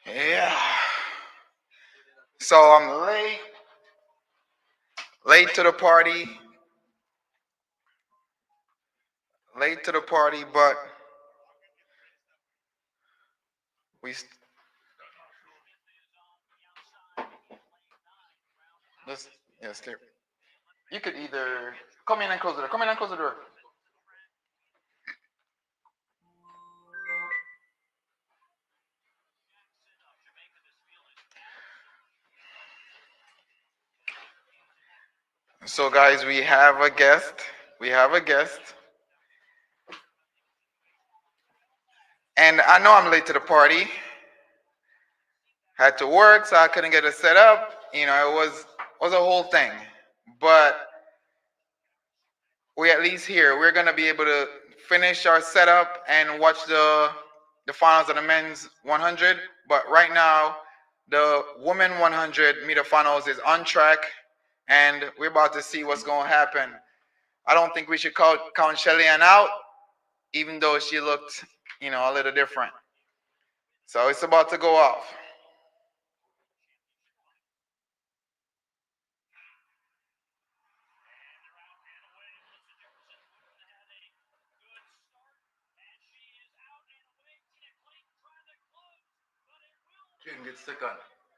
Yeah. So I'm late to the party, but we let's yes. You could either come in and close the door. Come in and close the door. So guys, we have a guest. We have a guest, and I know I'm late to the party. Had to work, so I couldn't get it set up. It was a whole thing, but we at least here. We're gonna be able to finish our setup and watch the finals of the men's 100. But right now, the women 100 meter finals is on track, and we're about to see what's gonna happen. I don't think we should count Shelly Ann out, even though she looked, a little different. So it's about to go off.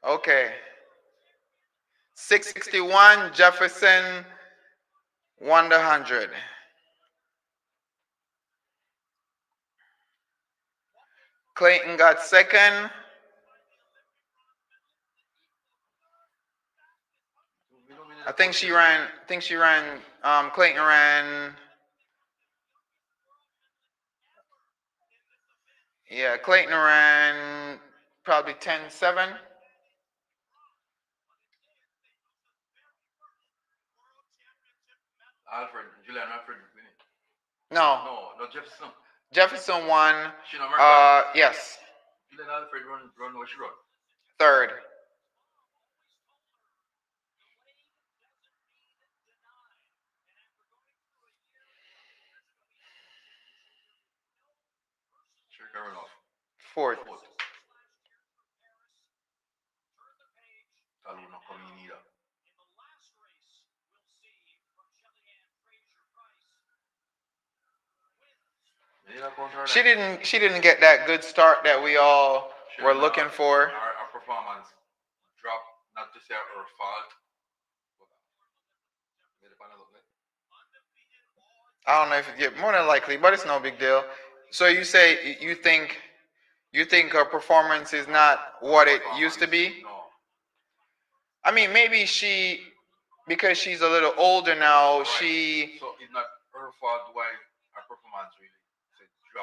Okay. 661 Jefferson won the 100. Clayton got second. Clayton ran. Yeah, Clayton ran probably 10-7. No, Jefferson won. Yes, third. Fourth. She didn't get that good start that we all were looking for. I don't know if yeah, more than likely, but it's no big deal. So you say you think her performance is not what it used to be? I mean, maybe because she's a little older now,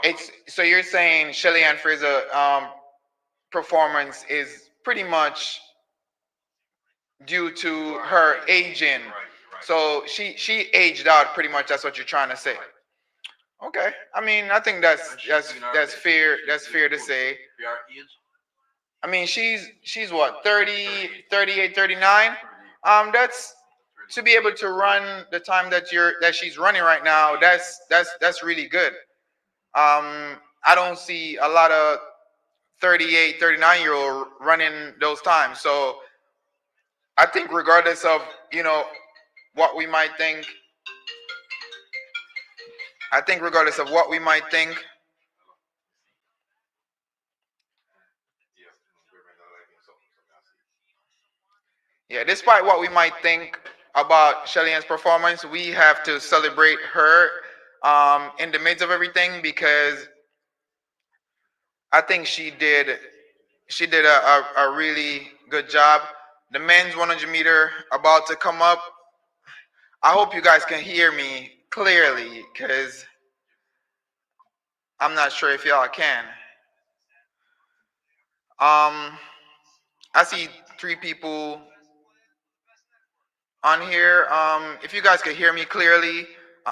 it's so you're saying Shelly Ann Fraser performance is pretty much due to her aging. So she aged out pretty much. That's what you're trying to say. Okay. I mean, I think that's fair. That's fair to say. I mean, she's what 30, 38, 39. That's to be able to run the time that she's running right now. That's really good. I don't see a lot of 38, 39-year old running those times. So I think regardless of what we might think, I think regardless of what we might think, yeah, despite what we might think about Shelly Ann's performance, we have to celebrate her in the midst of everything because I think she did a really good job. The men's 100 meter about to come up. I hope you guys can hear me clearly because I'm not sure if y'all can. I see three people on here. If you guys could hear me clearly,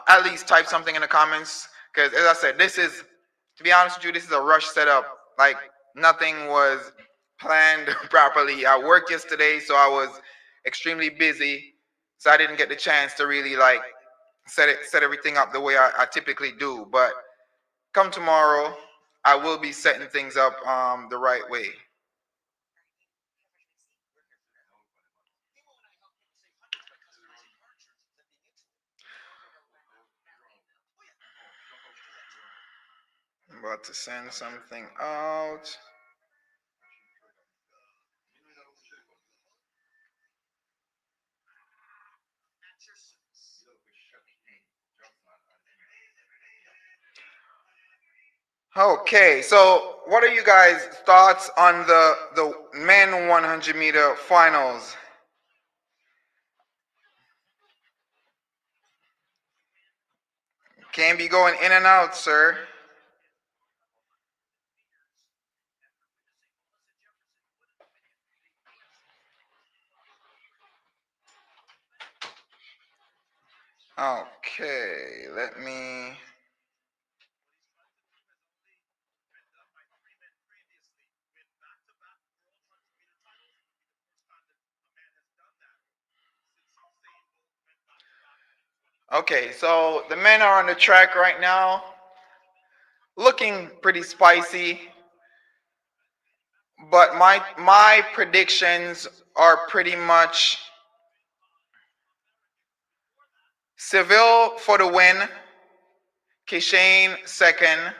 at least type something in the comments. Because as I said, to be honest with you, this is a rush setup. Like nothing was planned properly. I worked yesterday, so I was extremely busy. So I didn't get the chance to really like set everything up the way I typically do. But come tomorrow, I will be setting things up the right way. About to send something out. Okay, so what are you guys' thoughts on the men 100-meter finals? Can't be going in and out, sir. Okay, let me. Okay, so the men are on the track right now, looking pretty spicy. But my predictions are pretty much Seville for the win, Kishane second.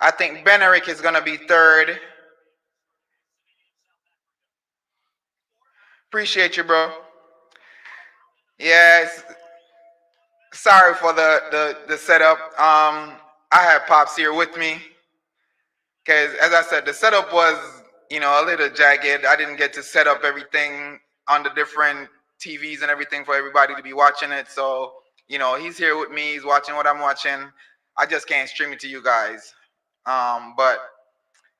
I think Benerick is gonna be third. Appreciate you, bro. Yes. Sorry for the setup. I had Pops here with me because, as I said, the setup was a little jagged. I didn't get to set up everything on the different TVs and everything for everybody to be watching it. So he's here with me. He's watching what I'm watching. I just can't stream it to you guys. But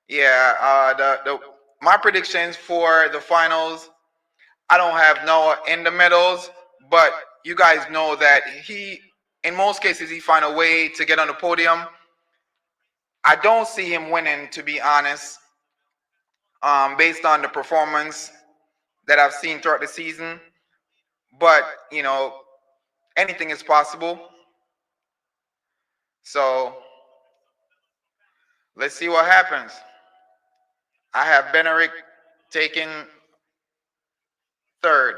yeah, the my predictions for the finals. I don't have Noah in the medals, but you guys know that in most cases, he find a way to get on the podium. I don't see him winning, to be honest, based on the performance that I've seen throughout the season. But anything is possible. So let's see what happens. I have Benerick taking third.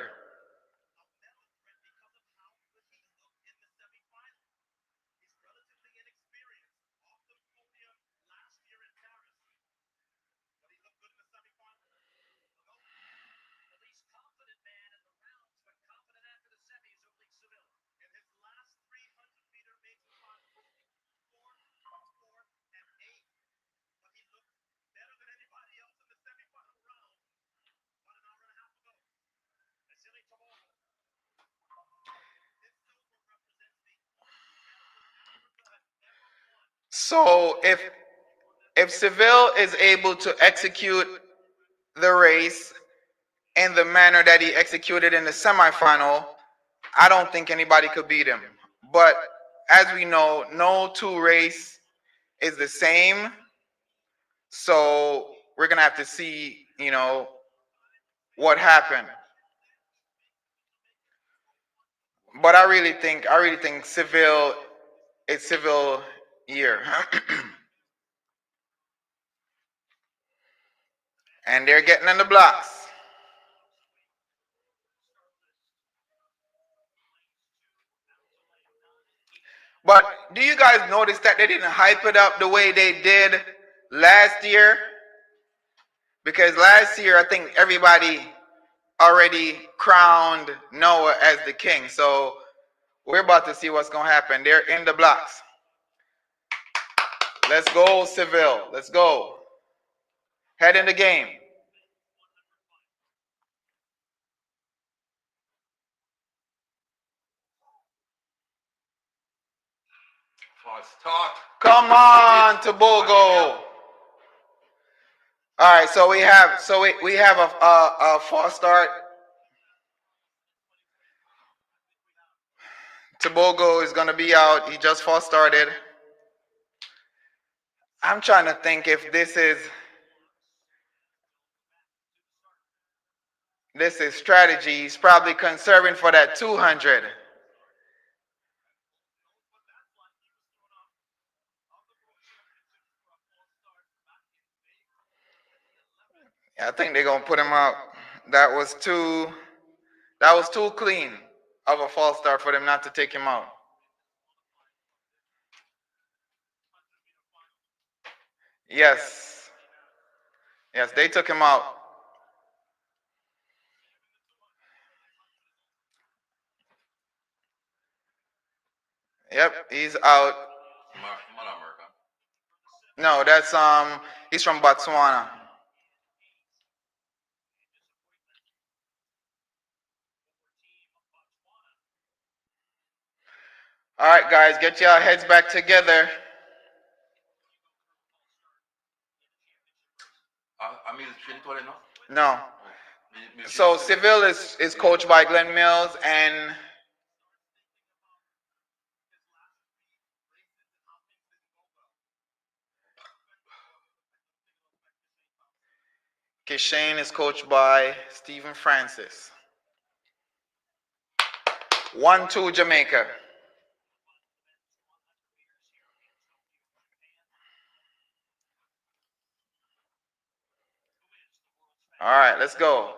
So if Seville is able to execute the race in the manner that he executed in the semifinal, I don't think anybody could beat him. But as we know, no two race is the same. So we're gonna have to see, what happened. But I really think Seville, it's Seville year. And they're getting in the blocks. But do you guys notice that they didn't hype it up the way they did last year? Because last year, I think everybody already crowned Noah as the king. So we're about to see what's going to happen. They're in the blocks. Let's go, Seville. Let's go. Head in the game. Come on, Tobogo. All right, so we have a false start. Tobogo is gonna be out. He just false started. I'm trying to think if this is strategy. He's probably conserving for that 200. I think they're gonna put him out. That was too clean of a false start for them not to take him out. Yes. Yes, they took him out. Yep, he's out. No, that's he's from Botswana. All right, guys, get your heads back together. No. So Seville is coached by Glenn Mills and Kishane is coached by Stephen Francis. 1-2 Jamaica. All right, let's go.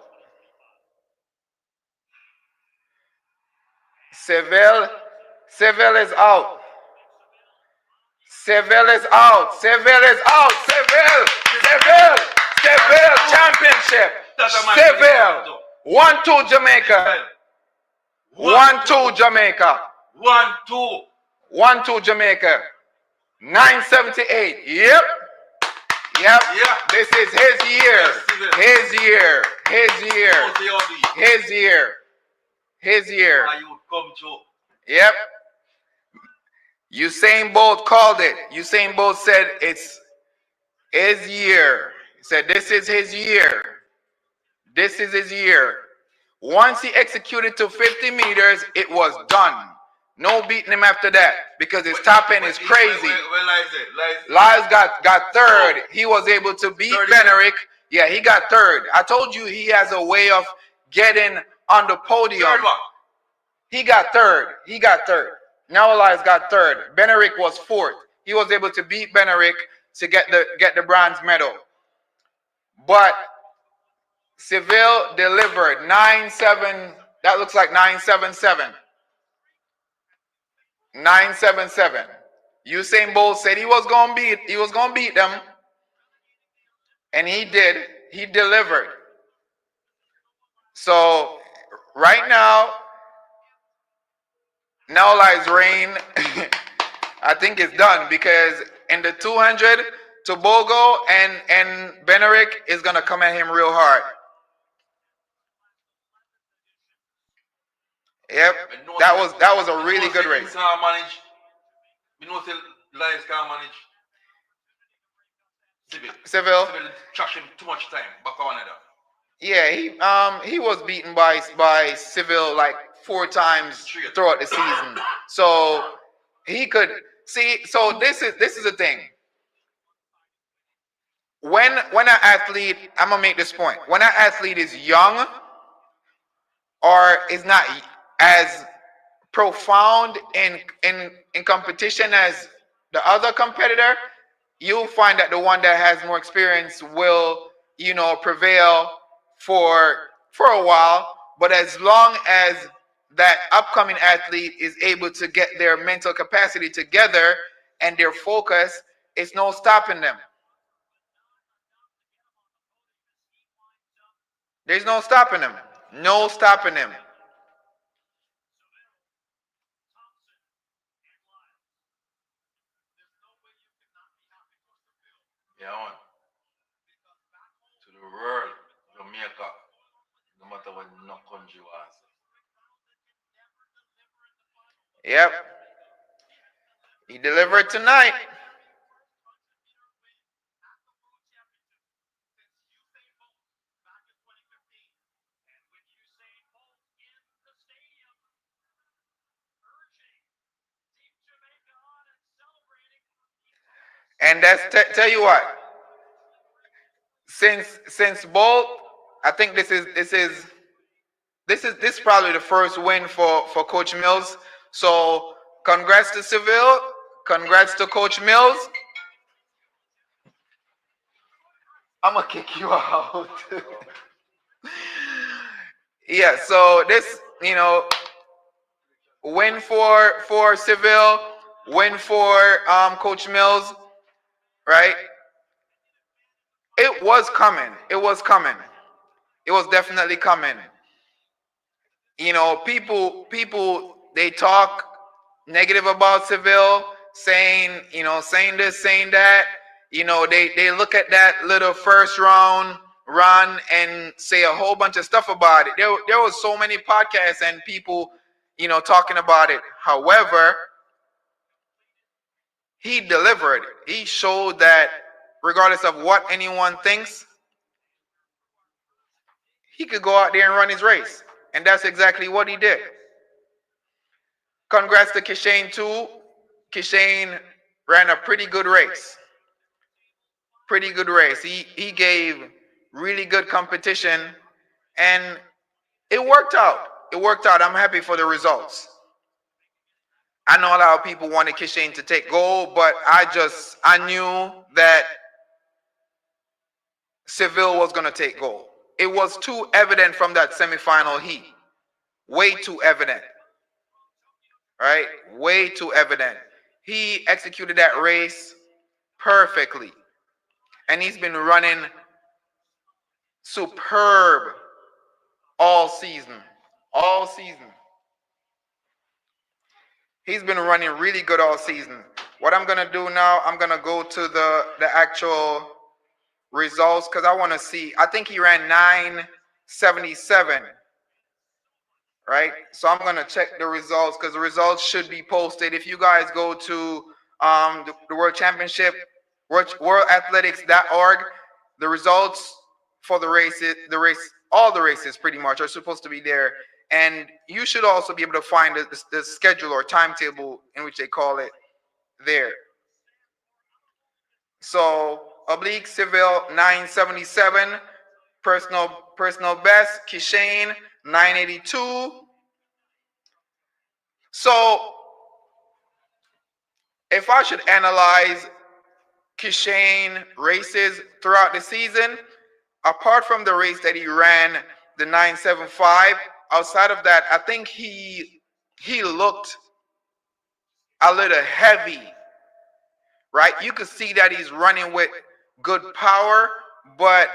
Seville is out. Seville is out. Seville is out. Seville championship. Seville. 1-2 Jamaica. 1-2 Jamaica. 1-2. 1-2 Jamaica. 978. Yep. This is his year. His year. Yep. Usain Bolt called it. Usain Bolt said it's his year. He said this is his year. This is his year. Once he executed to 50 meters, it was done. No beating him after that because his top end is crazy. Lyles got third. He was able to beat Benerick. Yeah, he got third. I told you he has a way of getting on the podium. He got third. Now Lyles got third. Benerick was fourth. He was able to beat Benerick to get the bronze medal. But Seville delivered 9-7. That looks like 9-7-7. 9-7-7. Usain Bolt said he was gonna beat them, and he did. He delivered. So right now lies reign. I think it's done because in the 200, Tobogo and Benerick is gonna come at him real hard. Yep, that was a really good race. Seville Trash him too much time. Yeah, he was beaten by Seville like 4 times throughout the season. So he could see. So this is the thing. When an athlete, I'm gonna make this point. When an athlete is young or is not as profound in competition as the other competitor, you'll find that the one that has more experience will, prevail for a while. But as long as that upcoming athlete is able to get their mental capacity together and their focus, it's no stopping them. There's no stopping them. No stopping them. Yeah, on. To the world, Jamaica, no matter what no country was. Yep. He delivered tonight. And that's tell you what. Since Bolt, I think this is probably the first win for Coach Mills. So congrats to Seville. Congrats to Coach Mills. I'm gonna kick you out. Yeah. So this, win for Seville, win for Coach Mills, right? It was coming. It was coming. It was definitely coming. You know, people they talk negative about Seville, saying, you know, saying this, saying that. You know, they look at that little first round run and say a whole bunch of stuff about it. There was so many podcasts and people, you know, talking about it. However, he delivered. He showed that regardless of what anyone thinks, he could go out there and run his race. And that's exactly what he did. Congrats to Kishane too. Kishane ran a pretty good race. Pretty good race. He gave really good competition and it worked out. It worked out. I'm happy for the results. I know a lot of people wanted Kishane to take gold, but I knew that Seville was going to take gold. It was too evident from that semifinal heat. Way too evident. Right? Way too evident. He executed that race perfectly. And he's been running superb all season. All season. He's been running really good all season. What I'm going to do now, I'm going to go to the actual results because I want to see. I think he ran 9:77. Right? So I'm going to check the results because the results should be posted. If you guys go to the World Championship, worldathletics.org, the results for the races, all the races pretty much are supposed to be there. And you should also be able to find the schedule or timetable in which they call it there. So Oblique Seville 977, personal best, Kishane 982. So if I should analyze Kishane races throughout the season, apart from the race that he ran, the 975, outside of that, I think he looked a little heavy, right? You could see that he's running with good power, but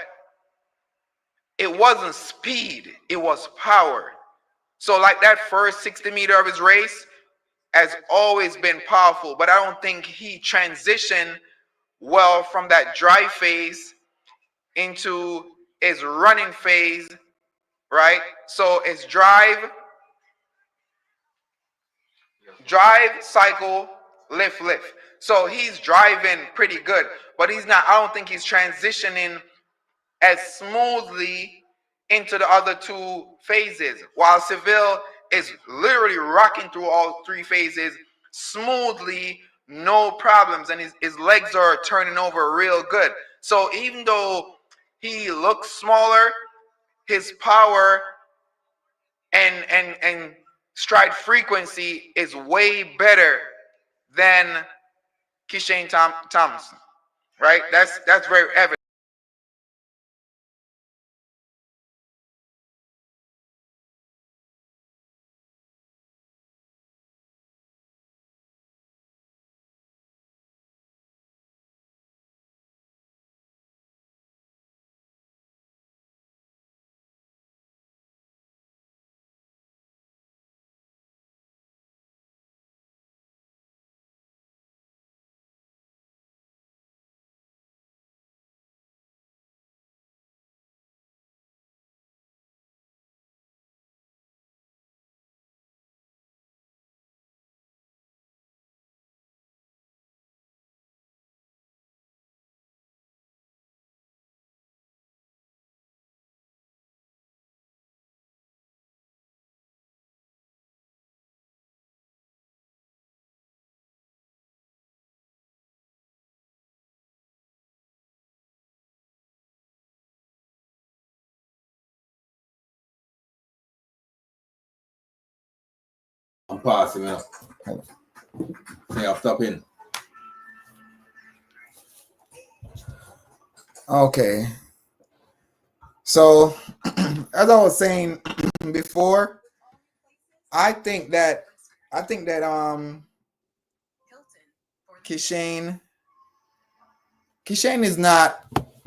it wasn't speed, it was power. So like that first 60 meter of his race has always been powerful, but I don't think he transitioned well from that drive phase into his running phase, right? So his drive, cycle, lift. So he's driving pretty good, but he's not, I don't think he's transitioning as smoothly into the other two phases, while Seville is literally rocking through all three phases smoothly, no problems, and his legs are turning over real good. So even though he looks smaller, his power and stride frequency is way better than Kishane Thompson, right? That's very evident. I'm passing up. Yeah, I'm stopping. Okay. So, as I was saying before, I think that Kishane is not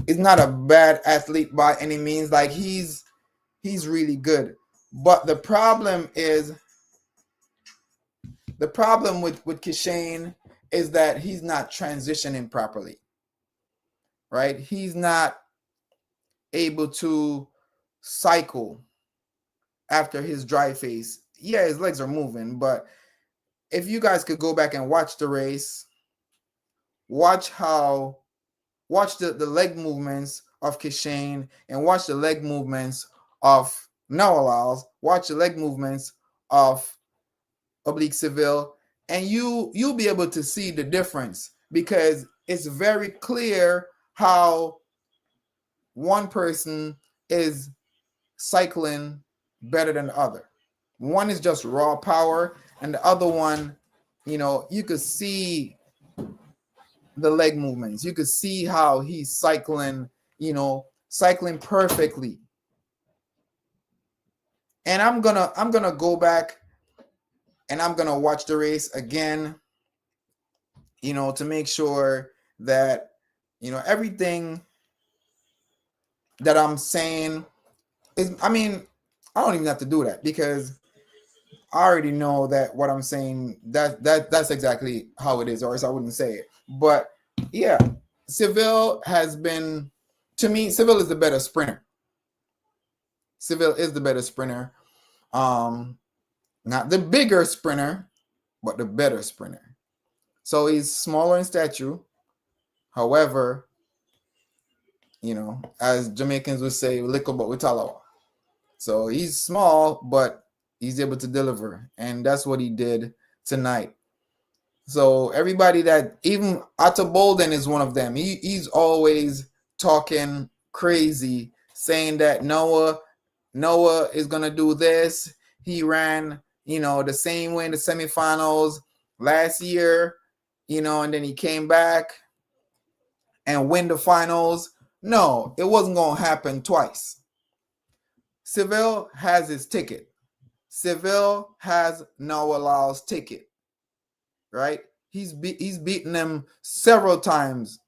is not a bad athlete by any means. Like he's really good. But the problem with Kishane is that he's not transitioning properly. Right? He's not able to cycle after his dry face. Yeah, his legs are moving, but if you guys could go back and watch the race, watch the leg movements of Kishane and watch the leg movements of Noah Lyles, watch the leg movements of Oblique Seville, and you'll be able to see the difference, because it's very clear how one person is cycling better than the other. One is just raw power, and the other one, you could see the leg movements. You could see how he's cycling, cycling perfectly. And I'm gonna go back and I'm gonna watch the race again, to make sure that everything that I'm saying is, I don't even have to do that, because I already know that what I'm saying, that's exactly how it is, or else I wouldn't say it. But yeah, Seville has been, to me, Seville is the better sprinter. Seville is the better sprinter. Not the bigger sprinter, but the better sprinter. So he's smaller in stature. However, as Jamaicans would say, little but with talawa. So he's small, but he's able to deliver. And that's what he did tonight. So everybody that, even Atta Bolden is one of them. He's always talking crazy, saying that Noah is going to do this. He ran, the same way in the semifinals last year, and then he came back and win the finals. No, it wasn't going to happen twice. Seville has his ticket. Seville has Noah Lyles' ticket. Right? He's beaten them several times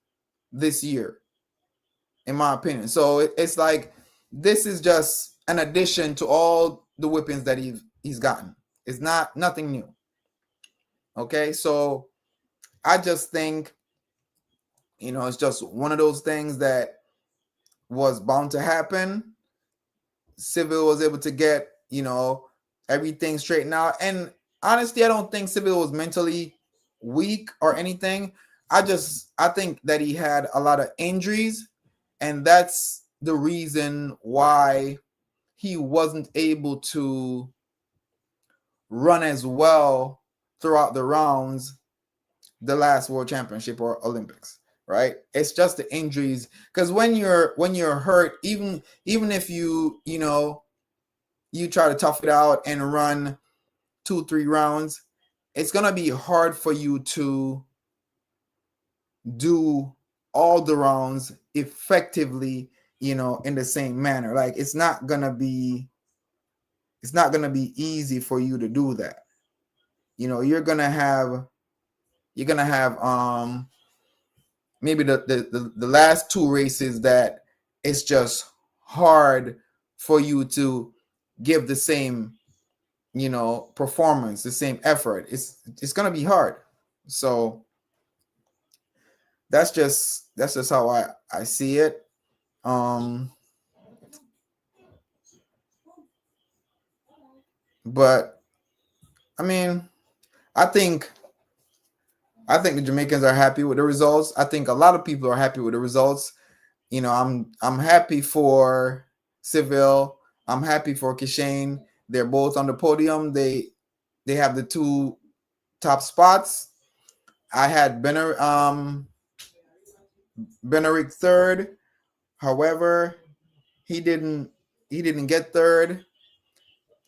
this year, in my opinion. So it's like, this is just an addition to all the whippings that he's gotten. It's nothing new. Okay, so I just think, it's just one of those things that was bound to happen. Seville was able to get, everything straightened out. And honestly, I don't think Seville was mentally weak or anything. I think that he had a lot of injuries, and that's the reason why he wasn't able to run as well throughout the rounds the last World Championship or Olympics, right? It's just the injuries, because when you're hurt, even if you try to tough it out and run 2-3 rounds, it's gonna be hard for you to do all the rounds effectively, in the same manner. Like, it's not gonna be easy for you to do that. You're gonna have maybe the last 2 races that it's just hard for you to give the same performance, the same effort. It's gonna be hard. So that's just how I see it. But I think the Jamaicans are happy with the results. I think a lot of people are happy with the results. I'm happy for Seville. I'm happy for Kishane. They're both on the podium. They have the 2 top spots. I had Benerick third. However, he didn't get third.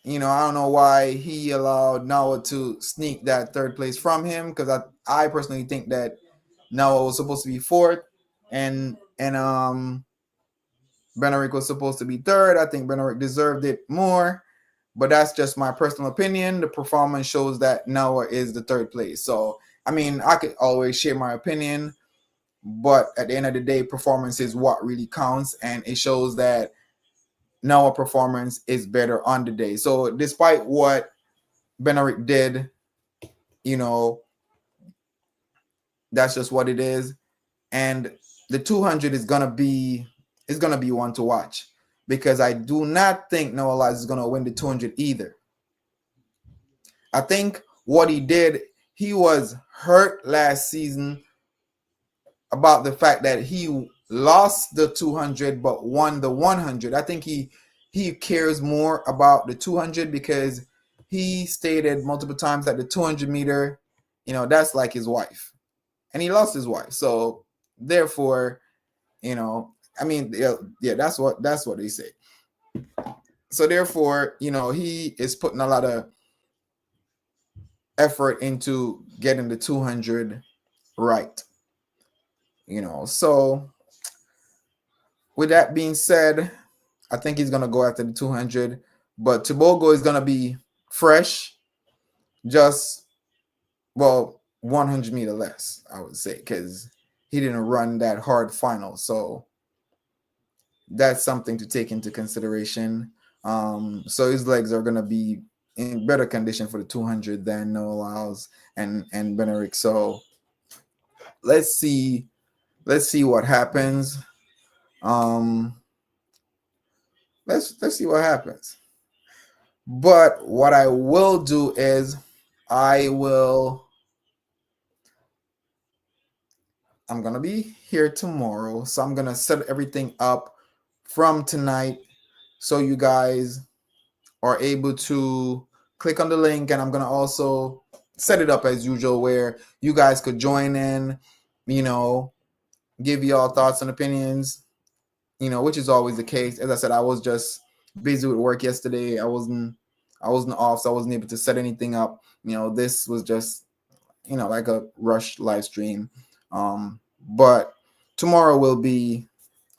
I don't know why he allowed Noah to sneak that 3rd place from him, because I personally think that Noah was supposed to be 4th, and Benerick was supposed to be 3rd. I think Benerick deserved it more, but that's just my personal opinion. The performance shows that Noah is the 3rd place. So, I could always share my opinion, but at the end of the day, performance is what really counts, and it shows that Noah performance is better on the day. So despite what Benaric did, you know, that's just what it is. And the 200 is gonna be one to watch, because I do not think Noah Lyles is gonna win the 200 either. I think what he did, he was hurt last season about the fact that he lost the 200 but won the 100. I think he cares more about the 200 because he stated multiple times that the 200 meter, you know, that's like his wife, and he lost his wife. So therefore, you know, I mean, yeah, that's what they say. So therefore, you know, he is putting a lot of effort into getting the 200 right. You know, so with that being said, I think he's gonna go after the 200, but Tebogo is gonna be fresh, just 100 meter less, I would say, because he didn't run that hard final. So that's something to take into consideration. So his legs are gonna be in better condition for the 200 than Noah Lyles and Benaric. So let's see what happens. Let's see what happens. But what I will do is I'm gonna be here tomorrow, so I'm gonna set everything up from tonight so you guys are able to click on the link, and I'm gonna also set it up as usual where you guys could join in, you know, give y'all thoughts and opinions, you know, which is always the case. As I said, I was just busy with work yesterday. I wasn't off, so I wasn't able to set anything up. You know, this was just, you know, like a rushed live stream. But tomorrow will be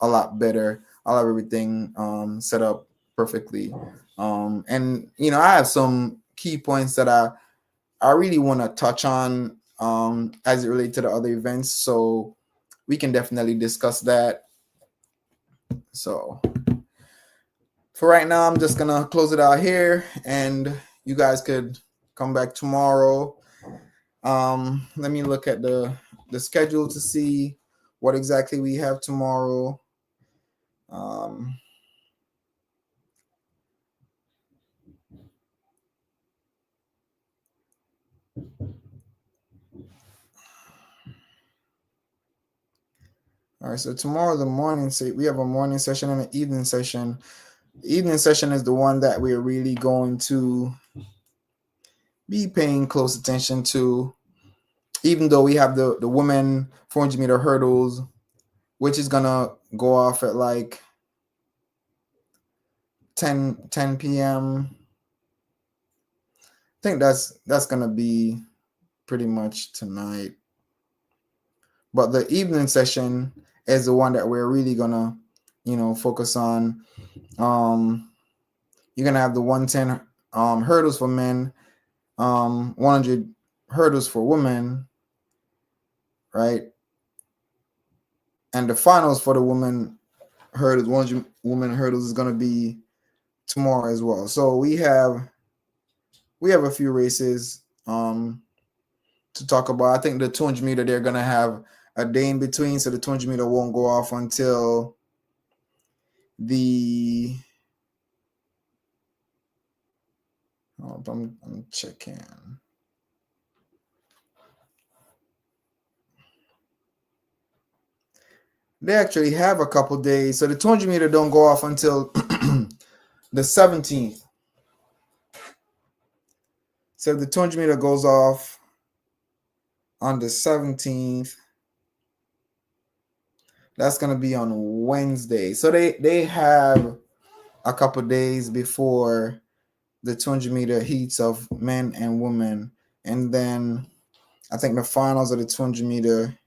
a lot better. I'll have everything set up perfectly. And you know, I have some key points that I really want to touch on as it relates to the other events. So we can definitely discuss that. So for right now, I'm just gonna close it out here, and you guys could come back tomorrow. Let me look at the schedule to see what exactly we have tomorrow. All right, so tomorrow the morning, we have a morning session and an evening session. The evening session is the one that we're really going to be paying close attention to, even though we have the women 400 meter hurdles, which is gonna go off at like 10 p.m. I think that's gonna be pretty much tonight. But the evening session is the one that we're really gonna, you know, focus on. You're gonna have the 110 hurdles for men, 100 hurdles for women, right? And the finals for the women hurdles, 100 women hurdles, is gonna be tomorrow as well. So we have a few races to talk about. I think the 200 meter, they're gonna have a day in between, so the 200 meter won't go off until the I'm checking. They actually have a couple days, so the 200 meter don't go off until the 17th. So the 200 meter goes off on the 17th. That's going to be on Wednesday. So they have a couple days before the 200 meter heats of men and women. And then I think the finals of the 200 meter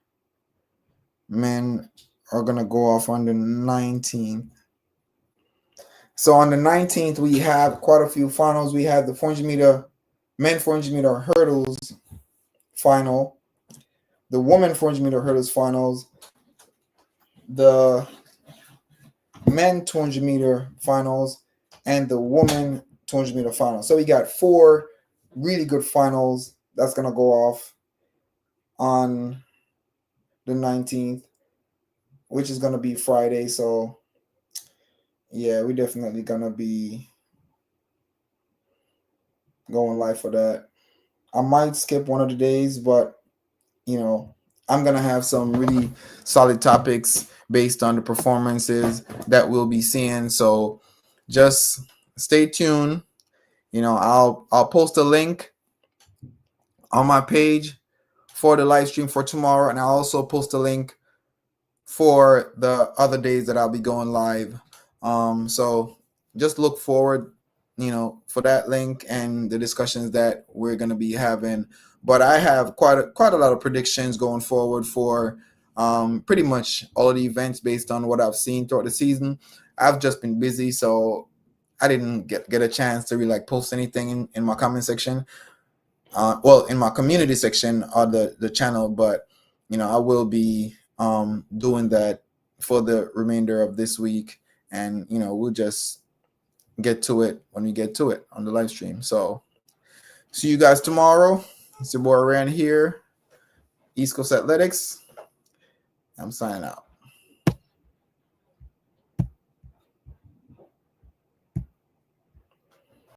men are going to go off on the 19th. So on the 19th, we have quite a few finals. We have the 400 meter men 400 meter hurdles final. the women 400 meter hurdles finals, the men 200 meter finals, and the woman 200 meter finals. So we got 4 really good finals that's gonna go off on the 19th, which is gonna be Friday. So yeah, we definitely gonna be going live for that. I might skip one of the days, but you know, I'm gonna have some really solid topics based on the performances that we'll be seeing. So just stay tuned. You know, I'll post a link on my page for the live stream for tomorrow, and I'll also post a link for the other days that I'll be going live. So just look forward, you know, for that link and the discussions that we're going to be having. But I have quite a lot of predictions going forward for pretty much all of the events based on what I've seen throughout the season. I've just been busy, so I didn't get a chance to really like post anything in my comment section. Well, in my community section of the channel, but you know, I will be doing that for the remainder of this week, and you know, we'll just get to it when we get to it on the live stream. So see you guys tomorrow. It's your boy Rand here, East Coast Athletics. I'm signing out.